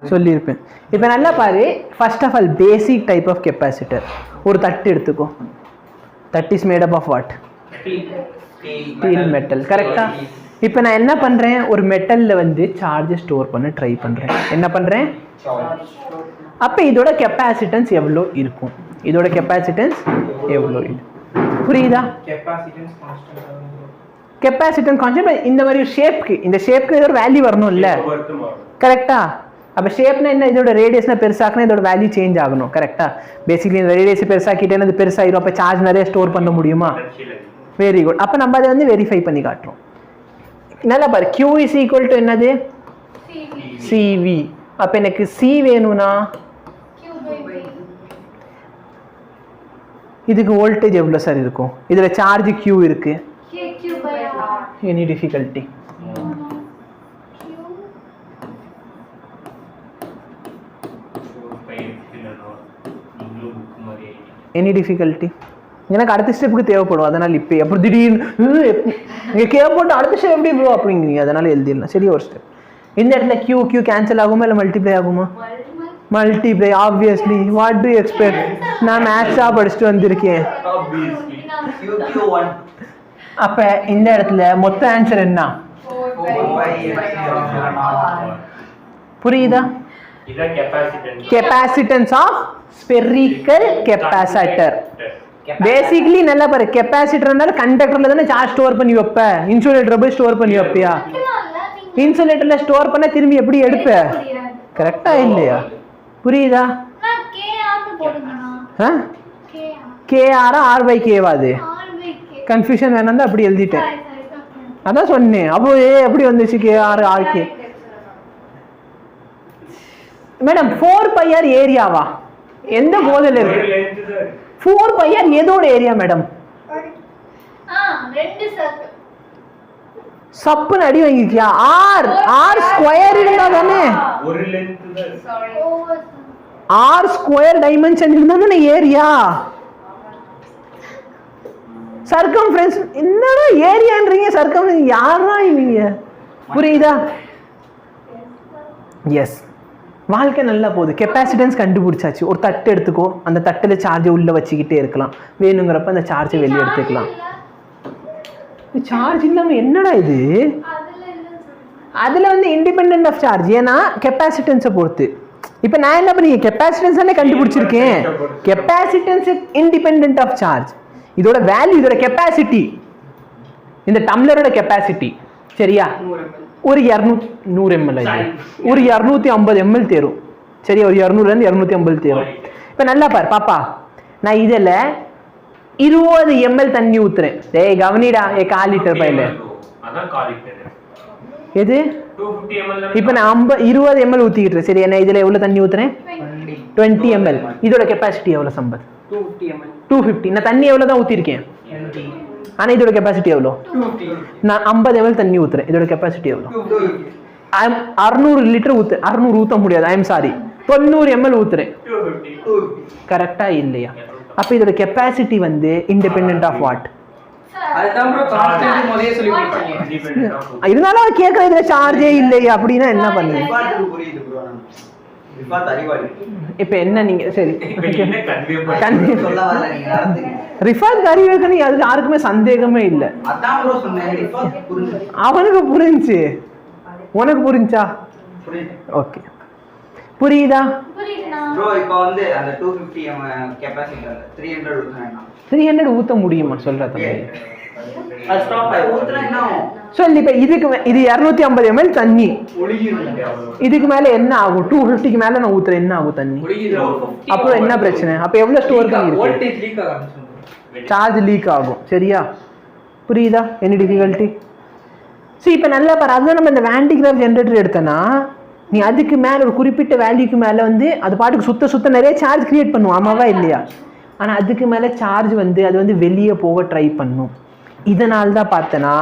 சொல்லியிருப்பேன். இப்போ நல்லா பாரு, first of all basic type of capacitor. ஒரு தட்டு எடுத்துக்கோ. That is made up of what? Steel metal. கரெக்டா? இப்போ நான் என்ன பண்ணுறேன், ஒரு மெட்டலில் வந்து சார்ஜை ஸ்டோர் பண்ண ட்ரை பண்ணுறேன். என்ன பண்ணுறேன்? அப்போ இதோட கெப்பாசிட்டன்ஸ் எவ்வளோ இருக்கும்? இதோட கெப்பாசிட்டன்ஸ் எவ்வளோ இருக்கும்? புரியுதா? Capacitance constant. இந்த மாதிரி ஷேப்க்கு, இந்த ஷேப்க்கு ஒரு வேல்யூ வரணும் இல்லை? கரெக்டா? அப்போ ஷேப்னா என்ன? இதோட ரேடியஸ்னா பெருசாக்குனா இதோட வேல்யூ சேஞ்ச் ஆகணும். கரெக்டா? பேசிக்கலி இந்த ரேடியஸ் பெருசாக்கிட்டேன்னா அது பெருசாகிடும். அப்போ சார்ஜ் நிறைய ஸ்டோர் பண்ண முடியுமா? Very good. அப்போ நம்ம அதை வந்து வெரிஃபை பண்ணி காட்டுறோம். நல்லா பாரு, Q இஸ் ஈக்குவல் டு என்னது? CV. அப்போ எனக்கு C வேணும்னா இதுக்கு வோல்டேஜ் எவ்வளோ சார் இருக்கும்? இதில் சார்ஜ் Q இருக்கு. Any difficulty? Any difficulty? எனக்கு அடுத்த ஸ்டெப்புக்கு தேவைப்படும். அதனால் இப்போ அப்புறம் திடீர்னு நீங்கள் கேட்போட்டு அடுத்த ஸ்டெப் எப்படி ப்ரோ அப்படிங்கிறீங்க. அதனால் எழுதிடலாம். சரி, ஒரு ஸ்டெப். இந்த இடத்துல Q கேன்சல் ஆகுமா இல்லை மல்டிப்ளை ஆகுமா? Multiply. Obviously. What to expect? நான் மேத்ஸாக படிச்சுட்டு வந்திருக்கேன். அப்போ இந்த இடத்துல மொத்த ஆன்சர் என்ன? புரியுதா? Capacitance of spherical capacitor. Basically நல்லா பாரு, கெப்பாசிட்டர்னால கண்டக்டர்ல தானே சார்ஜ் ஸ்டோர் பண்ணி வைப்ப. இன்சுலேட்டர் போய் ஸ்டோர் பண்ணி வைப்பியா? இன்சுலேட்டர்ல ஸ்டோர் பண்ண திரும்பி எப்படி எடுப்ப? கரெக்டா இல்லையா? புரியுதா? KR R/K அது கன்ஃபியூஷன் வேணாம் தான் அப்படி எழுதிட்டேன். அதான் சொன்னேன். அப்போ எப்படி வந்துச்சு KR RK? மேடம் 4πr ஏரியாவா? எந்த போதில் இருக்கு? 4πr எதோட ஏரியா மேடம்? சப்புன்னு அடி வாங்கிருக்கியா? R ஸ்கொயர் இருந்தா தானே, R ஸ்கொயர் டைமென்ஷன் இருந்தா தானே ஏரியா. சர்க்கம்ஃபரன்ஸ் என்னடா ஏரியான்றீங்க? சர்க்கம்ஃபரன்ஸ் யாரா நீங்க? புரியுதா? எஸ். வாழ்க்கை நல்லா போகுது. கெப்பாசிட்டன்ஸ் கண்டுபிடிச்சாச்சு. ஒரு தட்டு எடுத்துக்கோ. அந்த தட்டில் சார்ஜை உள்ளே வச்சுக்கிட்டே இருக்கலாம். வேணுங்கிறப்ப அந்த சார்ஜை வெளியே எடுத்துக்கலாம். சார்ஜ் இல்லாமல் என்னடா இது? அதில் வந்து இண்டிபெண்ட் ஆஃப் சார்ஜ். ஏன்னா கெப்பாசிட்டன்ஸை பொறுத்து. இப்போ நான் என்ன பண்ணி கெப்பாசிட்டன்ஸ் தானே கண்டுபிடிச்சிருக்கேன். Capacitance independent of charge. இதோட வேல்யூ, இதோட கெப்பாசிட்டி, இந்த டம்ளரோட கெப்பாசிட்டி சரியா? ஒரு 100 ml ஒரு 250 ml தேரும். சரி, ஒரு 200 250 தேரும். இப்போ நல்லா பாரு பாப்பா, நான் இதில் 20 ml தண்ணி ஊத்துறேன். டேய் கவனிடா, 1/4 லிட்டர் பையில எது? இப்போ நான் 20 ml ஊற்றிக்கிட்டேன். சரி, என்ன இதில் எவ்வளோ தண்ணி ஊற்றுறேன்? 20 ml. இதோட கெப்பாசிட்டி எவ்வளோ சம்பத்? 250. நான் தண்ணி எவ்வளோ தான் ஊற்றிருக்கேன். ஆனால் இதோட கெப்பாசிட்டி எவ்வளோ? நான் 50 ml தண்ணி ஊற்றுறேன். இதோட கெப்பாசிட்டி எவ்வளோ? 600 லிட்டர் ஊற்று. 600 ஊற்ற முடியாது, ஐ எம் சாரி, 90 ml ஊற்றுறேன். கரெக்டா இல்லையா? அப்போ இதோட கெப்பாசிட்டி வந்து இண்டிபெண்ட் ஆஃப் வாட்? இருந்தாலும் கேட்கற இதுல சார்ஜே இல்லையா அப்படின்னா என்ன பண்ணுவீங்க? இப்ப என்ன நீங்க சரி ரிஃபாத் அறிவுக்குன்னு அது யாருக்குமே சந்தேகமே இல்லை. அவனுக்கு புரிஞ்சு, உனக்கு புரிஞ்சா? ஓகே, புரியுதா? ப்ரோ இப்போ வந்து அந்த 250 கெபாசிட்டர்ல 300 ஊத்த முடியுமா சொல்றது? அது ஸ்டாப் ஆயி ஊத்துனா என்ன ஆகும்? சொல்லு. இப்போ இது 250 ml தண்ணி. இதுக்கு மேல என்ன ஆகும்? 250க்கு மேல நான் ஊத்துறேன், என்ன ஆகும் தண்ணி? அப்புறம் என்ன பிரச்சனை? அப்ப எவ்வளவு ஸ்டோர் பண்ணி இருக்கு? வோல்டேஜ் லீக் ஆகும், சார்ஜ் லீக் ஆகும். சரியா? புரியுதா? Any difficulty? சரி, இப்போ நல்லா பாரு, அதுதான் நம்ம இந்த வேண்டிகிராஃப் ஜென்ரேட்டர் எடுத்தனா, நீ அதுக்கு மேலே ஒரு குறிப்பிட்ட வேல்யூக்கு மேலே வந்து அது பாட்டுக்கு சுத்த நிறைய சார்ஜ் கிரியேட் பண்ணும், ஆமாவா இல்லையா? ஆனால் அதுக்கு மேலே சார்ஜ் வந்து அது வந்து வெளியே போக ட்ரை பண்ணும். இதனால தான் பார்த்தனா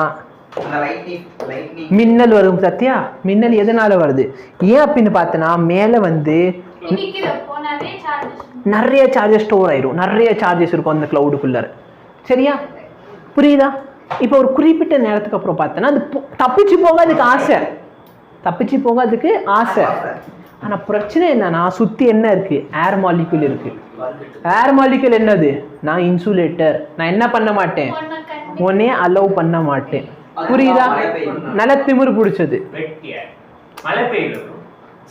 மின்னல் வரும். சத்தியா, மின்னல் எதனால வருது? ஏன் அப்படின்னு பார்த்தனா, மேலே வந்து நிறைய சார்ஜஸ் ஸ்டோர் ஆயிடும், நிறைய சார்ஜஸ் இருக்கும் அந்த கிளவுடுக்குள்ளார. சரியா? புரியுதா? இப்போ ஒரு குறிப்பிட்ட நேரத்துக்கு அப்புறம் பார்த்தனா அது தப்பிச்சு போகாதுக்கு ஆசை, தப்பிச்சு போகாதுக்கு ஆசை. ஆனால் பிரச்சனை என்னன்னா சுற்றி என்ன இருக்குது, ஏர் மாலிக்யூல் இருக்குது. ஏர் மாலிக்யூல் என்னது, நான் இன்சுலேட்டர், நான் என்ன பண்ண மாட்டேன், உடனே அலோவ் பண்ண மாட்டேன். புரியுதா? நல்ல திமிரு பிடிச்சது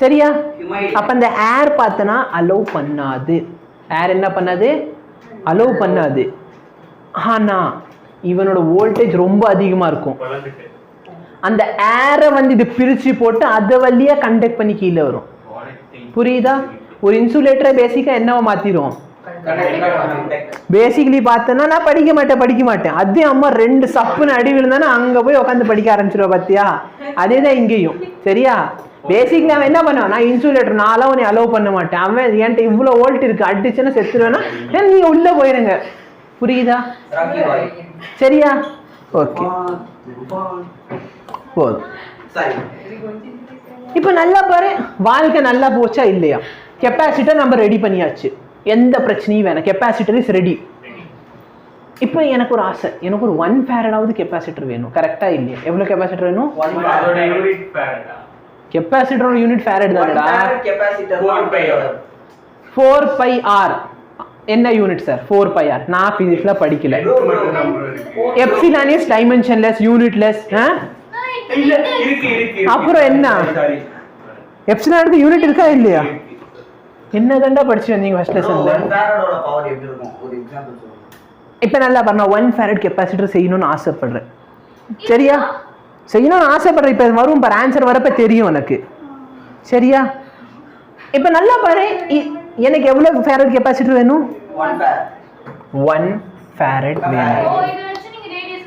சரியா? அப்போ அந்த ஏர் பார்த்தனா அலோவ் பண்ணாது, ஏர் என்ன பண்ணாது, அலோவ் பண்ணாது. ஆனால் இவனோட வோல்டேஜ் ரொம்ப அதிகமாக இருக்கும். அந்த ஏரை வந்து இது பிரித்து போட்டு அதை வழியாக கண்டக்ட் பண்ணி கீழே வரும். புரியுதா? ஒரு இன்சுலேட்டரை பேசிக்காக என்னவா மாற்றிடும், பேசிக்கலி பார்த்தோன்னா நான் படிக்க மாட்டேன் அதே அம்மா 2 சப்புன்னு அடி விழுந்தானா அங்கே போய் உட்காந்து படிக்க ஆரம்பிச்சிருவா. பார்த்தியா? அதே தான் இங்கேயும். சரியா? பேசிக்கலி அவன் என்ன பண்ணுவான், நான் இன்சுலேட்டர், நான்லாம் உன்னை அலோவ் பண்ண மாட்டேன், அவன் என்கிட்ட இவ்வளோ வோல்ட் இருக்குது, அடிச்சுன்னா செத்துருவேன்னா நீங்கள் உள்ளே போயிருங்க. புரியுதா? சரியா? ஓகே போதும். இப்போ நல்லா பாரு, வாழ்க்கை நல்லா போச்சா இல்லையா? கெப்பாசிட்டர் நம்ம ரெடி பண்ணியாச்சு, எந்த பிரச்சனையும் வேணாம், கெப்பாசிட்டர் இஸ் ரெடி. இப்போ எனக்கு ஒரு ஆசை, எனக்கு ஒரு 1 ஃபேரடாவது கெப்பாசிட்டர் வேணும். கரெக்டா இல்லையா? எவ்வளோ கெப்பாசிட்டர் வேணும்? கெப்பாசிட்டரோட யூனிட் ஃபேரட் தான்டா. 4πr என்ன யூனிட் சார்? 4πr. நான் பிசிக்ஸ்ல படிக்கல. Epsilon is dimensionless, unitless. அப்புறம் என்ன, எப்சிலானுக்கு யூனிட் இருக்கா இல்லையா? என்னதான்டா படிச்சு வந்தீங்க ஃபர்ஸ்ட் லெசன்ல? இப்போ நல்லா பாருங்க, 1 ஃபேரட் கெப்பாசிட்டர் செய்யணும்னு ஆசைப்படுறேன். சரியா? செய்யணும்னு ஆசைப்படுறேன். இப்போ வரும் பாரு, ஆன்சர் வரப்ப தெரியும் எனக்கு. சரியா? இப்போ நல்லா பாரு, எனக்கு எவ்வளவு ஃபேரட் கெப்பாசிட்டர் வேணும்? 1 ஃபேரட் வேணும்.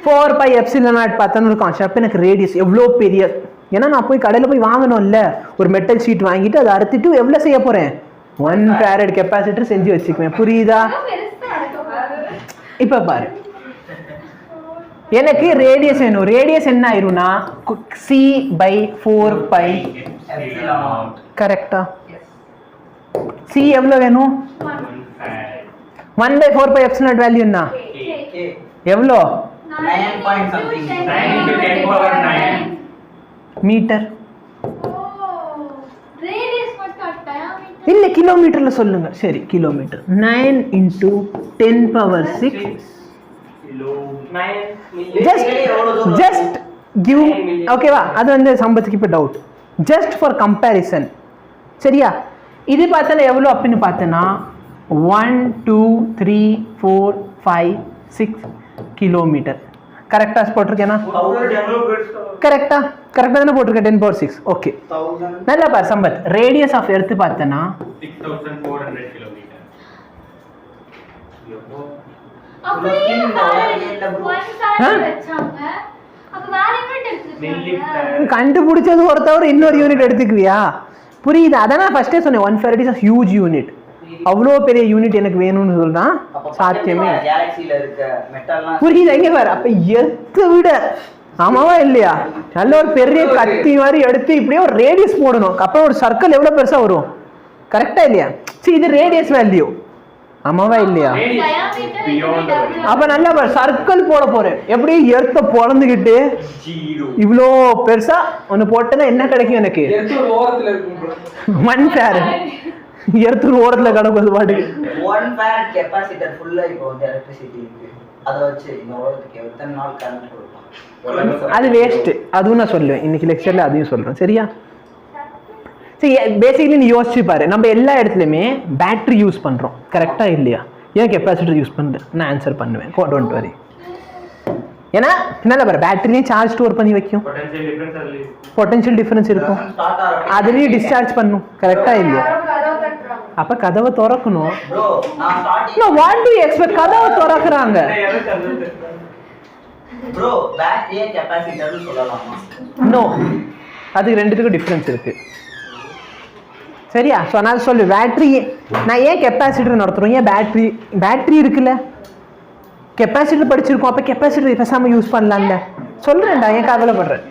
4π எப்சிலான் நாட் பார்த்தோன்னு இருக்கும். அப்போ எனக்கு ரேடியஸ் எவ்வளோ பெரிய, ஏன்னா நான் போய் கடையில் போய் வாங்கணும்ல, ஒரு மெட்டல் ஷீட் வாங்கிட்டு அதை அறுத்துட்டு எவ்வளோ செய்ய போகிறேன், 1 ஃபேரட் கெப்பாசிட்டர் செஞ்சு வச்சுக்குவேன். புரியுதா? இப்போ பாரு, எனக்கு ரேடியஸ் வேணும். ரேடியஸ் என்ன ஆயிரும்னா c/4π. கரெக்டா? சி எவ்வளோ வேணும்? 1/4π எப்சிலான் வேல்யூ என்ன எவ்வளோ? 9.9 மீட்டர். இல்ல கிலோமீட்டர்ல சொல்லுங்க. சரி, கிலோமீட்டர். 9 × 10⁻6. Just give. ஓகேவா? அது வந்து சம்பத்துக்கு இப்போ டவுட். Just for comparison. சரியா? இது பார்த்தா எவ்வளோ அப்படின்னு பார்த்தேன்னா 1 2 3 4 5 6 கிலோமீட்டர். கரெக்டா போட்டிருக்கேனா? கரெக்டா தானே போட்டிருக்கேன். 10⁻6. ஓகே, நல்லா பாரு சம்பத். ரேடியஸ் ஆஃப் எர்த் பார்த்தனா 6400 கிலோமீட்டர். கண்டுபிடிச்சது ஒருத்தவர் இன்னொரு யூனிட் எடுத்துக்குவியா? புரியுது? அதான் நான் ஃபர்ஸ்டே சொன்னேன், 1 farad is a huge unit. அவ்வளோ பெரிய யூனிட் எனக்கு வேணும்னு சொல்றான். சாத்தியமே. புரியுது? எங்க பாரு, அப்ப எர்த்தை விட, ஆமாவா இல்லையா, நல்ல ஒரு பெரிய கத்தி மாதிரி எடுத்து இப்படியே ஒரு ரேடியஸ் போடணும். அப்புறம் ஒரு சர்க்கிள் எவ்வளவு பெருசா வரும். கரெக்டா இல்லையா? சரி, இது ரேடியஸ் வேல்யூ. ஆமாவா இல்லையா? அப்ப நல்லா பாரு, சர்க்கிள் போட போறேன். எப்படி எர்த்த பொழந்துகிட்டு இவ்வளோ பெருசா ஒன்னு போட்டேன்னா என்ன கிடைக்கும் எனக்கு? 1 ஃபேரட். எர்த்தூர் ஓரத்துல கடக்குது பாட்டுக்கு. 1 ஃபேரட் கெபாசிட்டர் ஃபுல்லா இப்போ வந்து எலக்ட்ரிசிட்டி இருக்கு. அத வச்சு இந்த உலகத்துக்கு எத்தனை நாள் கரண்ட் கொடுக்கலாம்? அது வேஸ்ட். அதுவும் நான் சொல்லுவேன் இன்னைக்கு லெக்சர்ல, அதையும் சொல்றேன். சரியா? சரி, பேசிக்கலி நீ யோசிச்சு பாரு, நம்ம எல்லா இடத்துலையுமே பேட்டரி யூஸ் பண்றோம். கரெக்டா இல்லையா? ஏன் கெப்பாசிட்டர் யூஸ் பண்றேன்? நான் ஆன்சர் பண்ணுவேன். Don't worry. ஏன்னா என்ன பாரு, பேட்டரியும் சார்ஜ் ஸ்டோர் பண்ணி வைக்கும், பொட்டன்ஷியல் டிஃபரன்ஸ் இருக்கும், அதுலயும் டிஸ்சார்ஜ் பண்ணும். கரெக்டா இல்லையா? அப்ப கதவை திறக்கணும். What to you expect? கதவை திறக்குறாங்க. ப்ரோ, பேட்டரியே கெபாசிட்டர்னு சொல்லலாமா? நோ, அதுக்கு ரெண்டுத்துக்கும் டிஃபரன்ஸ் இருக்கு. சரியா? ஸோ நான் சொல்லு, பேட்டரி நான் ஏன் கெப்பாசிட்டர் நடத்துறோம்? ஏன் பேட்டரி இருக்குல்ல, கெப்பாசிட்டர் படிச்சிருக்கோம், அப்போ கெப்பாசிட்டர் பேசாமல் யூஸ் பண்ணலாம்ல. சொல்கிறேன்டா, ஏன் கவலைப்படுறேன்?